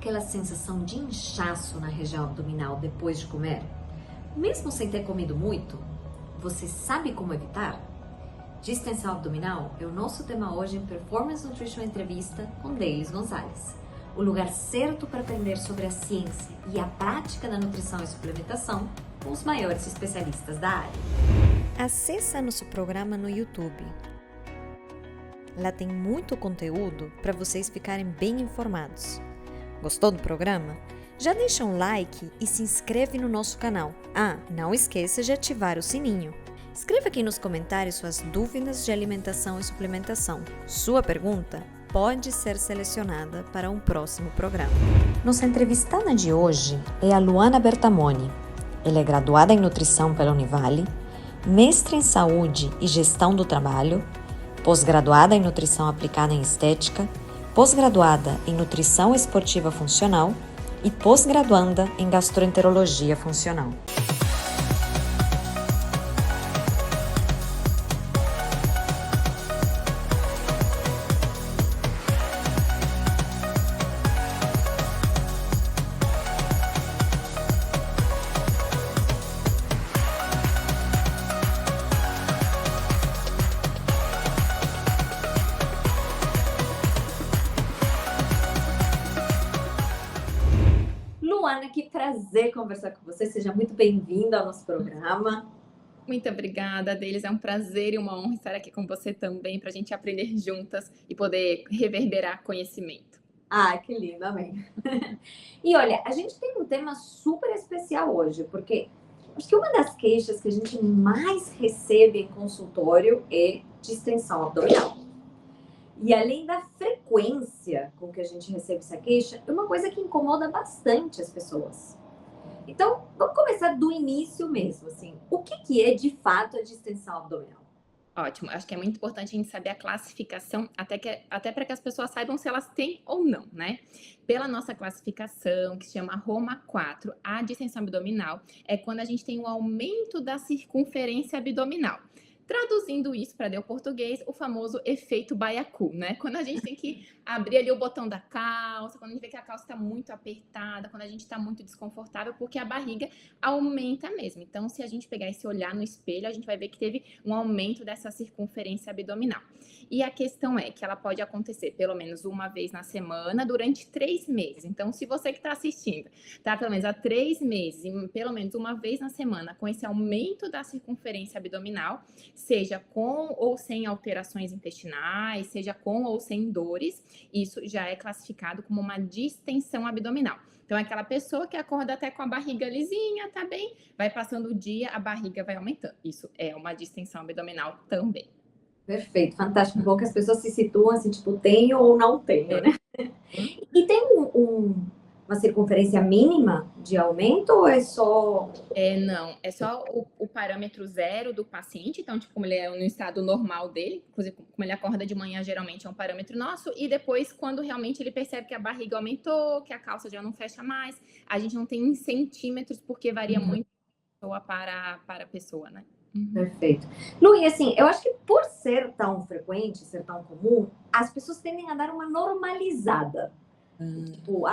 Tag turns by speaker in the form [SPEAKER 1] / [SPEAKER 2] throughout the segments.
[SPEAKER 1] aquela sensação de inchaço na região abdominal depois de comer? Mesmo sem ter comido muito, você sabe como evitar? Distensão abdominal é o nosso tema hoje em Performance Nutrition Entrevista com Delis Gonzalez. O lugar certo para aprender sobre a ciência e a prática da nutrição e suplementação com os maiores especialistas da área.
[SPEAKER 2] Acesse nosso programa no YouTube. Lá tem muito conteúdo para vocês ficarem bem informados. Gostou do programa? Já deixa um like e se inscreve no nosso canal. Não esqueça de ativar o sininho. Escreva aqui nos comentários suas dúvidas de alimentação e suplementação. Sua pergunta pode ser selecionada para um próximo programa. Nossa entrevistada de hoje é a Luana Bertamoni. Ela é graduada em nutrição pela Univale, mestre em saúde e gestão do trabalho, pós-graduada em nutrição aplicada em estética, pós-graduada em nutrição esportiva funcional e pós-graduanda em gastroenterologia funcional.
[SPEAKER 1] Luana, que prazer conversar com você. Seja muito bem-vinda ao nosso programa.
[SPEAKER 3] Muito obrigada, Delis. É um prazer e uma honra estar aqui com você também, para a gente aprender juntas e poder reverberar conhecimento.
[SPEAKER 1] Que lindo, amém. E olha, a gente tem um tema super especial hoje, porque acho que uma das queixas que a gente mais recebe em consultório é distensão abdominal. E além da frequência com que a gente recebe essa queixa, é uma coisa que incomoda bastante as pessoas. Então, vamos começar do início mesmo, assim. O que é de fato a distensão abdominal?
[SPEAKER 3] Ótimo, acho que é muito importante a gente saber a classificação, até para que as pessoas saibam se elas têm ou não, né? Pela nossa classificação, que se chama Roma 4, a distensão abdominal é quando a gente tem um aumento da circunferência abdominal. Traduzindo isso para o português, o famoso efeito baiacu, né? Quando a gente tem que abrir ali o botão da calça, quando a gente vê que a calça está muito apertada, quando a gente está muito desconfortável, porque a barriga aumenta mesmo. Então, se a gente pegar esse olhar no espelho, a gente vai ver que teve um aumento dessa circunferência abdominal. E a questão é que ela pode acontecer pelo menos uma vez na semana durante 3 meses. Então, se você que está assistindo, tá pelo menos há 3 meses, e pelo menos uma vez na semana, com esse aumento da circunferência abdominal, seja com ou sem alterações intestinais, seja com ou sem dores, isso já é classificado como uma distensão abdominal. Então, é aquela pessoa que acorda até com a barriga lisinha, tá bem? Vai passando o dia, a barriga vai aumentando. Isso é uma distensão abdominal também.
[SPEAKER 1] Perfeito, fantástico. Bom que as pessoas se situam assim, tipo, tenho ou não tenho, né? E tem uma circunferência mínima de aumento ou é só...
[SPEAKER 3] Não, é só o parâmetro zero do paciente, então, tipo, como ele é no estado normal dele, inclusive, como ele acorda de manhã, geralmente é um parâmetro nosso, e depois, quando realmente ele percebe que a barriga aumentou, que a calça já não fecha mais, a gente não tem em centímetros, porque varia muito de pessoa para pessoa, né?
[SPEAKER 1] Perfeito. Lu, e assim, eu acho que por ser tão frequente, ser tão comum, as pessoas tendem a dar uma normalizada. Tipo,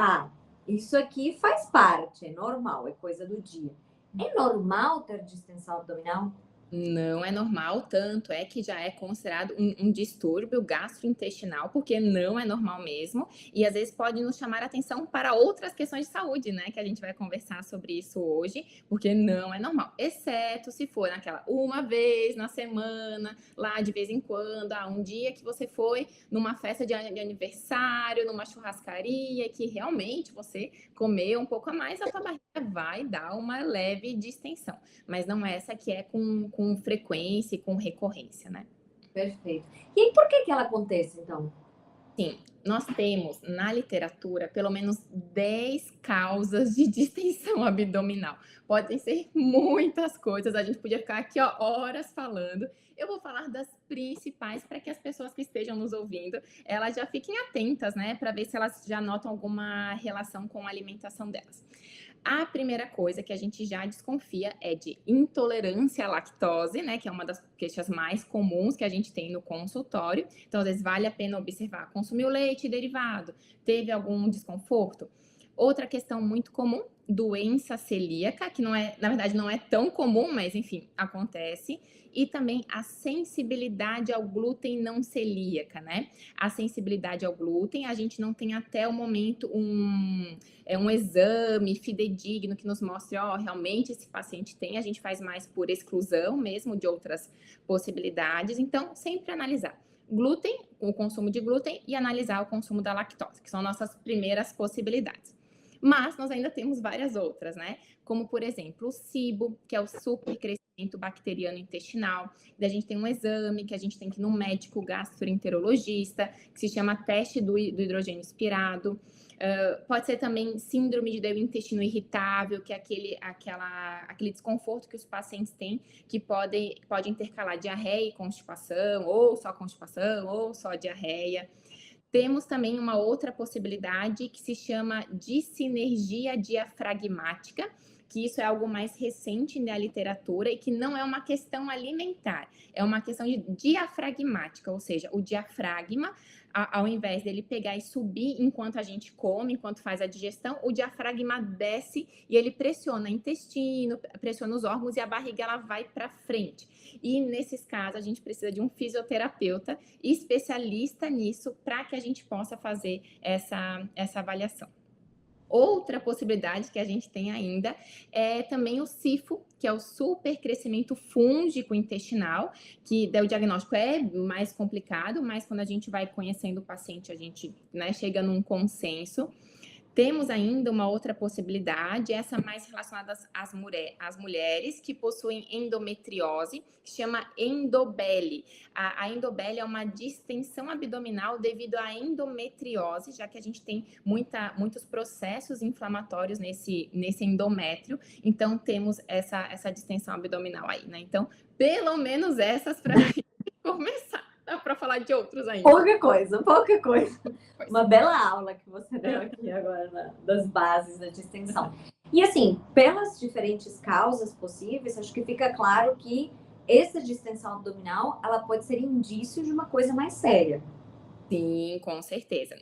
[SPEAKER 1] isso aqui faz parte, é normal, é coisa do dia. É normal ter distensão abdominal?
[SPEAKER 3] Não é normal, tanto é que já é considerado um distúrbio gastrointestinal, porque não é normal mesmo, e às vezes pode nos chamar a atenção para outras questões de saúde, né, que a gente vai conversar sobre isso hoje, porque não é normal, exceto se for naquela uma vez na semana, lá de vez em quando, um dia que você foi numa festa de aniversário, numa churrascaria, que realmente você comeu um pouco a mais, a tua barriga vai dar uma leve distensão, mas não é essa que é com frequência e com recorrência, né?
[SPEAKER 1] Perfeito. E por que ela acontece, então?
[SPEAKER 3] Sim, nós temos na literatura pelo menos 10 causas de distensão abdominal. Podem ser muitas coisas, a gente podia ficar aqui horas falando. Eu vou falar das principais para que as pessoas que estejam nos ouvindo, elas já fiquem atentas, né? Para ver se elas já notam alguma relação com a alimentação delas. A primeira coisa que a gente já desconfia é de intolerância à lactose, né? Que é uma das queixas mais comuns que a gente tem no consultório. Então, às vezes, vale a pena observar. Consumiu leite derivado? Teve algum desconforto? Outra questão muito comum, doença celíaca, que não é, na verdade, não é tão comum, mas enfim, acontece. E também a sensibilidade ao glúten não celíaca, né? A sensibilidade ao glúten, a gente não tem até o momento um exame fidedigno que nos mostre, ó, realmente esse paciente tem, a gente faz mais por exclusão mesmo de outras possibilidades. Então, sempre analisar glúten, o consumo de glúten e analisar o consumo da lactose, que são nossas primeiras possibilidades. Mas nós ainda temos várias outras, né? Como, por exemplo, o SIBO, que é o supercrescimento bacteriano intestinal. Daí a gente tem um exame que a gente tem que ir no médico gastroenterologista, que se chama teste do hidrogênio expirado. Pode ser também síndrome do intestino irritável, que é aquele desconforto que os pacientes têm, que pode intercalar diarreia e constipação, ou só diarreia. Temos também uma outra possibilidade que se chama dissinergia diafragmática, que isso é algo mais recente na literatura e que não é uma questão alimentar, é uma questão diafragmática, ou seja, o diafragma, ao invés dele pegar e subir enquanto a gente come, enquanto faz a digestão, o diafragma desce e ele pressiona o intestino, pressiona os órgãos e a barriga ela vai para frente. E nesses casos a gente precisa de um fisioterapeuta especialista nisso para que a gente possa fazer essa avaliação. Outra possibilidade que a gente tem ainda é também o SIFO, que é o supercrescimento fúngico intestinal, que o diagnóstico é mais complicado, mas quando a gente vai conhecendo o paciente, a gente, né, chega num consenso. Temos ainda uma outra possibilidade, essa mais relacionada às mulheres que possuem endometriose, que chama endobele. A endobele é uma distensão abdominal devido à endometriose, já que a gente tem muitos processos inflamatórios nesse endométrio, então temos essa distensão abdominal aí, né? Então, pelo menos essas para começar. Dá para falar de outros ainda.
[SPEAKER 1] Pouca coisa. Uma bela aula que você deu aqui agora das bases da distensão. E assim, pelas diferentes causas possíveis, acho que fica claro que essa distensão abdominal, ela pode ser indício de uma coisa mais séria.
[SPEAKER 3] Sim, com certeza.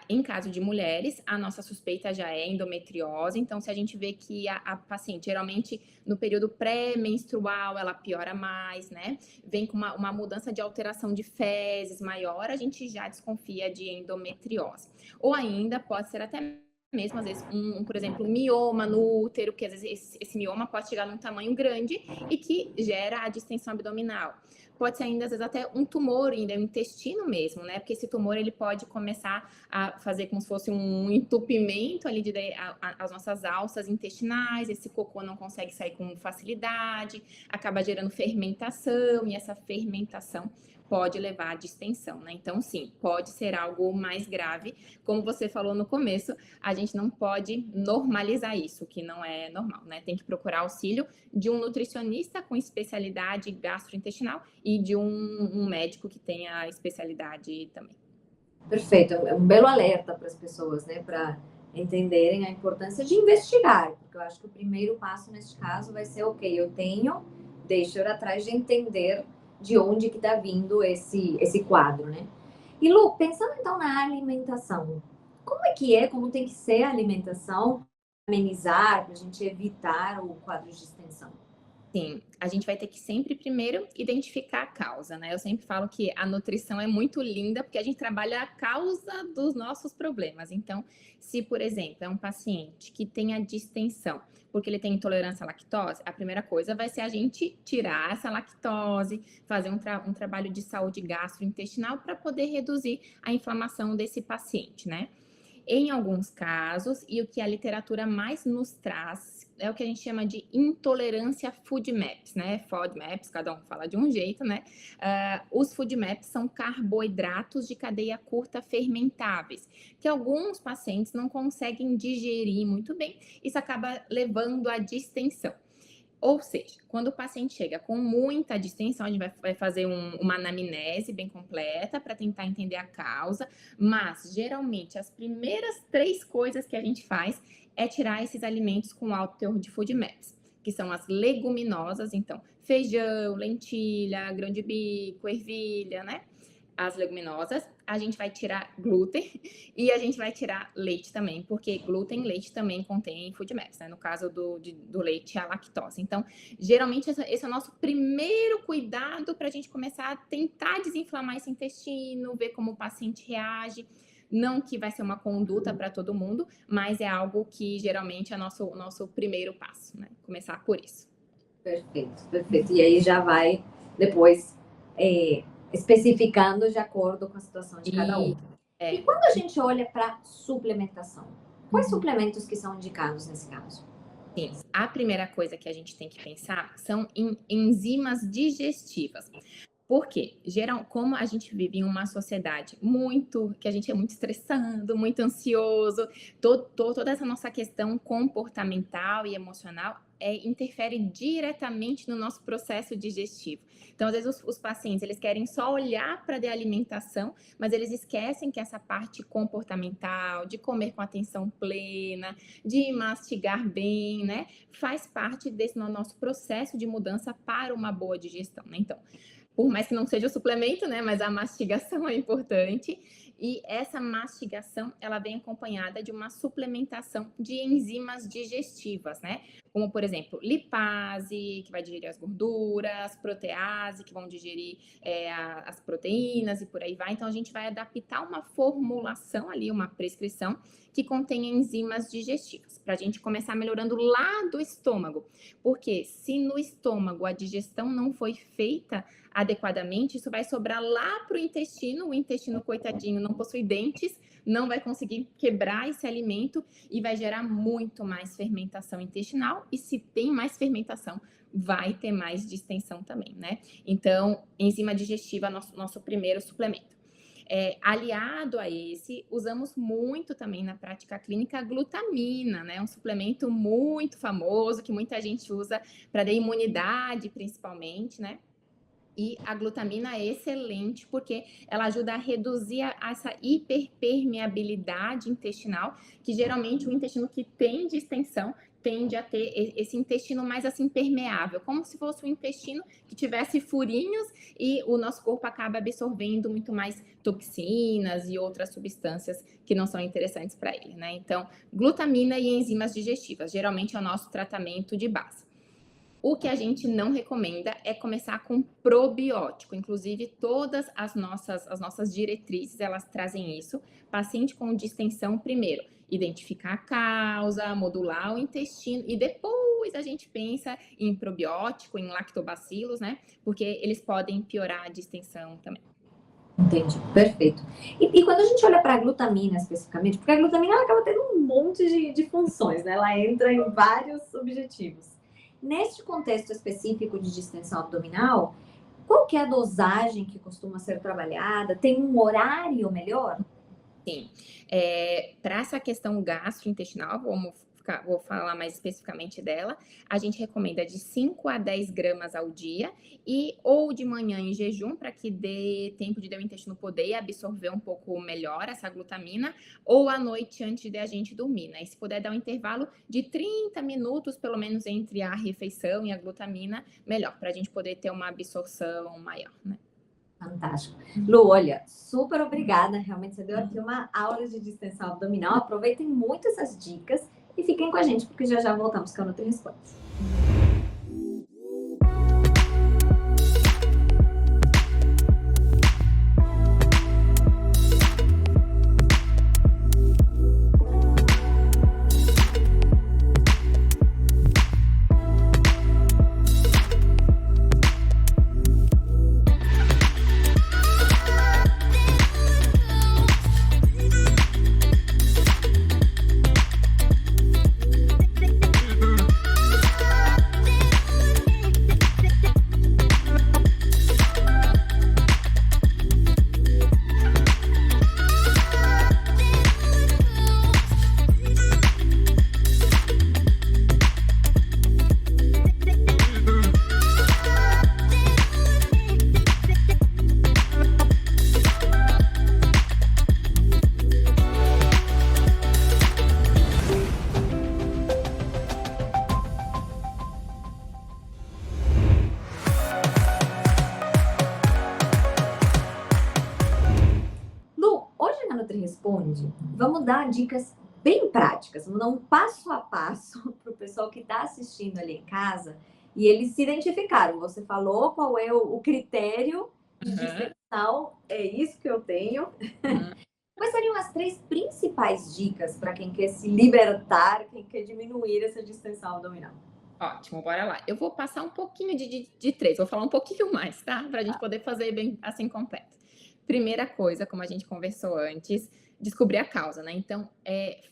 [SPEAKER 3] Em caso de mulheres, a nossa suspeita já é endometriose. Então, se a gente vê que a paciente, geralmente no período pré-menstrual, ela piora mais, né? Vem com uma mudança de alteração de fezes maior, a gente já desconfia de endometriose. Ou ainda pode ser até mesmo, às vezes, por exemplo, um mioma no útero, que às vezes esse mioma pode chegar num tamanho grande e que gera a distensão abdominal. Pode ser ainda, às vezes, até um tumor ainda no intestino mesmo, né? Porque esse tumor, ele pode começar a fazer como se fosse um entupimento ali as nossas alças intestinais, esse cocô não consegue sair com facilidade, acaba gerando fermentação, e essa fermentação pode levar à distensão, né? Então, sim, pode ser algo mais grave. Como você falou no começo, a gente não pode normalizar isso, que não é normal, né? Tem que procurar auxílio de um nutricionista com especialidade gastrointestinal e de um médico que tenha especialidade também.
[SPEAKER 1] Perfeito, é um belo alerta para as pessoas, né? Para entenderem a importância de investigar, porque eu acho que o primeiro passo neste caso vai ser, ok, deixa eu ir atrás de entender de onde que está vindo esse quadro, né? E Lu, pensando então na alimentação, como tem que ser a alimentação para amenizar, para a gente evitar o quadro de distensão?
[SPEAKER 3] Sim, a gente vai ter que sempre primeiro identificar a causa, né? Eu sempre falo que a nutrição é muito linda porque a gente trabalha a causa dos nossos problemas. Então, se, por exemplo, é um paciente que tem a distensão porque ele tem intolerância à lactose, a primeira coisa vai ser a gente tirar essa lactose, fazer um trabalho de saúde gastrointestinal para poder reduzir a inflamação desse paciente, né? Em alguns casos, e o que a literatura mais nos traz é o que a gente chama de intolerância FODMAPs, né? FODMAPs, cada um fala de um jeito, né? Os FODMAPs são carboidratos de cadeia curta fermentáveis, que alguns pacientes não conseguem digerir muito bem, isso acaba levando à distensão. Ou seja, quando o paciente chega com muita distensão, a gente vai fazer uma anamnese bem completa para tentar entender a causa, mas geralmente as primeiras 3 coisas que a gente faz é tirar esses alimentos com alto teor de FODMAPs, que são as leguminosas, então feijão, lentilha, grão de bico, ervilha, né? As leguminosas, a gente vai tirar glúten e a gente vai tirar leite também, porque glúten e leite também contém FODMAPs, né? No caso do leite, a lactose. Então, geralmente, esse é o nosso primeiro cuidado para a gente começar a tentar desinflamar esse intestino, ver como o paciente reage. Não que vai ser uma conduta para todo mundo, mas é algo que geralmente é o nosso primeiro passo, né? Começar por isso.
[SPEAKER 1] Perfeito, perfeito. E aí já vai depois especificando de acordo com a situação de cada um. E quando a gente olha para suplementação, quais suplementos que são indicados nesse caso?
[SPEAKER 3] Sim, a primeira coisa que a gente tem que pensar são em enzimas digestivas. Por quê? Como a gente vive em uma sociedade que a gente é muito estressado, muito ansioso, toda essa nossa questão comportamental e emocional interfere diretamente no nosso processo digestivo. Então, às vezes, os pacientes, eles querem só olhar para a alimentação, mas eles esquecem que essa parte comportamental, de comer com atenção plena, de mastigar bem, né, faz parte desse nosso processo de mudança para uma boa digestão, né? Então, por mais que não seja o suplemento, né, mas a mastigação é importante. E essa mastigação, ela vem acompanhada de uma suplementação de enzimas digestivas, né? Como, por exemplo, lipase, que vai digerir as gorduras, protease, que vão digerir as proteínas e por aí vai. Então, a gente vai adaptar uma formulação ali, uma prescrição que contém enzimas digestivas, para a gente começar melhorando lá do estômago. Porque se no estômago a digestão não foi feita adequadamente, isso vai sobrar lá para o intestino, coitadinho, não possui dentes, não vai conseguir quebrar esse alimento e vai gerar muito mais fermentação intestinal, e se tem mais fermentação, vai ter mais distensão também, né? Então, enzima digestiva é nosso primeiro suplemento. Aliado a esse, usamos muito também na prática clínica a glutamina, né? Um suplemento muito famoso, que muita gente usa para dar imunidade, principalmente, né? E a glutamina é excelente porque ela ajuda a reduzir essa hiperpermeabilidade intestinal, que geralmente o intestino que tem distensão tende a ter esse intestino mais assim permeável, como se fosse um intestino que tivesse furinhos e o nosso corpo acaba absorvendo muito mais toxinas e outras substâncias que não são interessantes para ele, né? Então, glutamina e enzimas digestivas, geralmente é o nosso tratamento de base. O que a gente não recomenda é começar com probiótico. Inclusive, todas as nossas diretrizes, elas trazem isso. Paciente com distensão, primeiro, identificar a causa, modular o intestino e depois a gente pensa em probiótico, em lactobacilos, né? Porque eles podem piorar a distensão também.
[SPEAKER 1] Entendi, perfeito. E quando a gente olha para a glutamina especificamente, porque a glutamina ela acaba tendo um monte de funções, né? Ela entra em vários objetivos. Neste contexto específico de distensão abdominal, qual que é a dosagem que costuma ser trabalhada? Tem um horário melhor?
[SPEAKER 3] Sim. Para essa questão gastrointestinal, vou falar mais especificamente dela, a gente recomenda de 5 a 10 gramas ao dia ou de manhã em jejum, para que dê tempo de o intestino poder absorver um pouco melhor essa glutamina, ou à noite antes de a gente dormir, né? E se puder dar um intervalo de 30 minutos, pelo menos, entre a refeição e a glutamina, melhor, para a gente poder ter uma absorção maior, né?
[SPEAKER 1] Fantástico. Lu, olha, super obrigada. Realmente você deu aqui uma aula de distensão abdominal. Aproveitem muito essas dicas e fiquem com a gente, porque já voltamos com a Nutri Responde. vamos dar dicas bem práticas, vamos dar um passo a passo para o pessoal que está assistindo ali em casa e eles se identificaram. Você falou qual é o critério de distensão, é isso que eu tenho. Quais seriam as 3 principais dicas para quem quer se libertar, quem quer diminuir essa distensão abdominal?
[SPEAKER 3] Ótimo, bora lá. Eu vou passar um pouquinho de 3, vou falar um pouquinho mais, tá? Para a gente poder fazer bem assim completo. Primeira coisa, como a gente conversou antes, descobrir a causa, né? Então,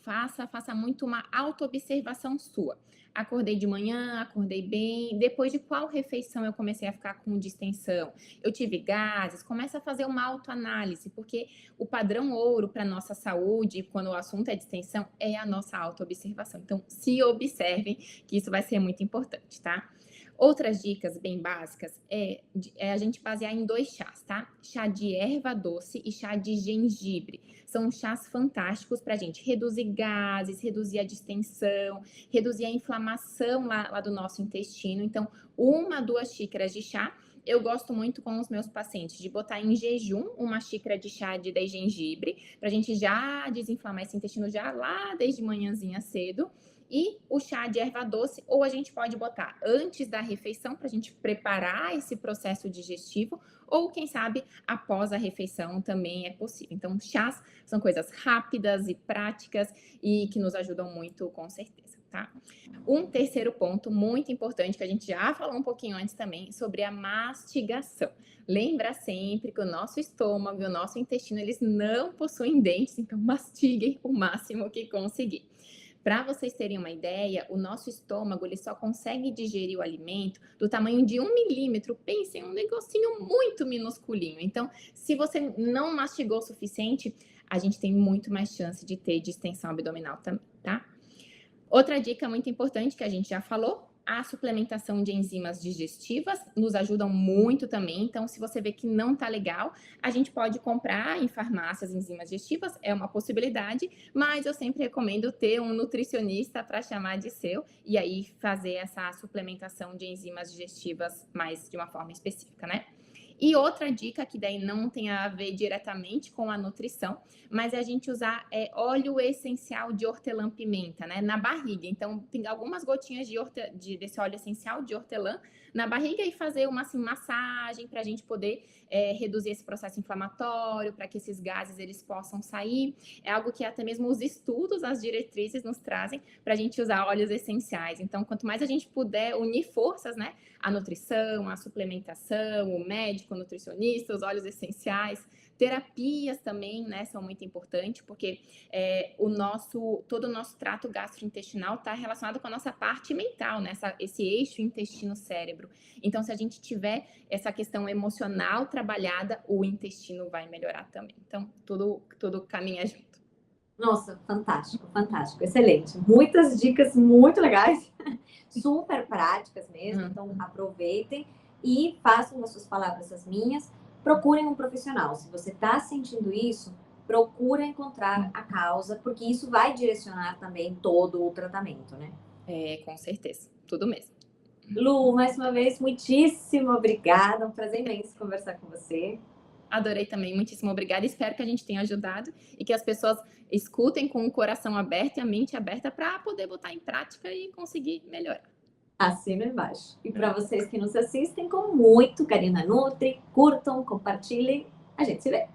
[SPEAKER 3] faça muito uma autoobservação sua. Acordei de manhã, acordei bem, depois de qual refeição eu comecei a ficar com distensão? Eu tive gases? Começa a fazer uma autoanálise, porque o padrão ouro para nossa saúde, quando o assunto é distensão, é a nossa autoobservação. Então, se observem, que isso vai ser muito importante, tá? Outras dicas bem básicas é a gente basear em 2 chás, tá? Chá de erva doce e chá de gengibre. São chás fantásticos para a gente reduzir gases, reduzir a distensão, reduzir a inflamação lá do nosso intestino. Então, 1, 2 xícaras de chá. Eu gosto muito com os meus pacientes de botar em jejum 1 xícara de chá de gengibre, para a gente já desinflamar esse intestino já lá desde manhãzinha cedo. E o chá de erva doce, ou a gente pode botar antes da refeição para a gente preparar esse processo digestivo, ou quem sabe após a refeição também é possível. Então, chás são coisas rápidas e práticas e que nos ajudam muito, com certeza, tá? Um terceiro ponto muito importante, que a gente já falou um pouquinho antes também, sobre a mastigação. Lembra sempre que o nosso estômago e o nosso intestino, eles não possuem dentes, então mastiguem o máximo que conseguir. Para vocês terem uma ideia, o nosso estômago ele só consegue digerir o alimento do tamanho de 1 milímetro. Pensem, um negocinho muito minusculinho. Então, se você não mastigou o suficiente, a gente tem muito mais chance de ter distensão abdominal também, tá? Outra dica muito importante que a gente já falou, a suplementação de enzimas digestivas nos ajudam muito também. Então, se você vê que não tá legal, a gente pode comprar em farmácias enzimas digestivas, é uma possibilidade, mas eu sempre recomendo ter um nutricionista para chamar de seu e aí fazer essa suplementação de enzimas digestivas mais de uma forma específica, né? E outra dica, que daí não tem a ver diretamente com a nutrição, mas é a gente usar óleo essencial de hortelã-pimenta, né? Na barriga. Então, tem algumas gotinhas desse óleo essencial de hortelã na barriga e fazer uma assim, massagem para a gente poder reduzir esse processo inflamatório, para que esses gases eles possam sair. É algo que até mesmo os estudos, as diretrizes nos trazem para a gente usar óleos essenciais. Então, quanto mais a gente puder unir forças, né? A nutrição, a suplementação, o médico, o nutricionista, os óleos essenciais, terapias também, né, são muito importantes, porque todo o nosso trato gastrointestinal está relacionado com a nossa parte mental, né, esse eixo intestino-cérebro. Então, se a gente tiver essa questão emocional trabalhada, o intestino vai melhorar também. Então, tudo caminha junto.
[SPEAKER 1] Nossa, fantástico, fantástico, excelente. Muitas dicas muito legais, super práticas mesmo. Então, aproveitem e façam das suas palavras as minhas. Procurem um profissional. Se você está sentindo isso, procura encontrar a causa, porque isso vai direcionar também todo o tratamento, né?
[SPEAKER 3] Com certeza, tudo mesmo.
[SPEAKER 1] Lu, mais uma vez, muitíssimo obrigada. Um prazer imenso conversar com você.
[SPEAKER 3] Adorei também, muitíssimo obrigada. Espero que a gente tenha ajudado e que as pessoas escutem com o coração aberto e a mente aberta para poder botar em prática e conseguir melhorar.
[SPEAKER 1] Assina embaixo. E para vocês que nos assistem, com muito carinho na Nutri, curtam, compartilhem. A gente se vê.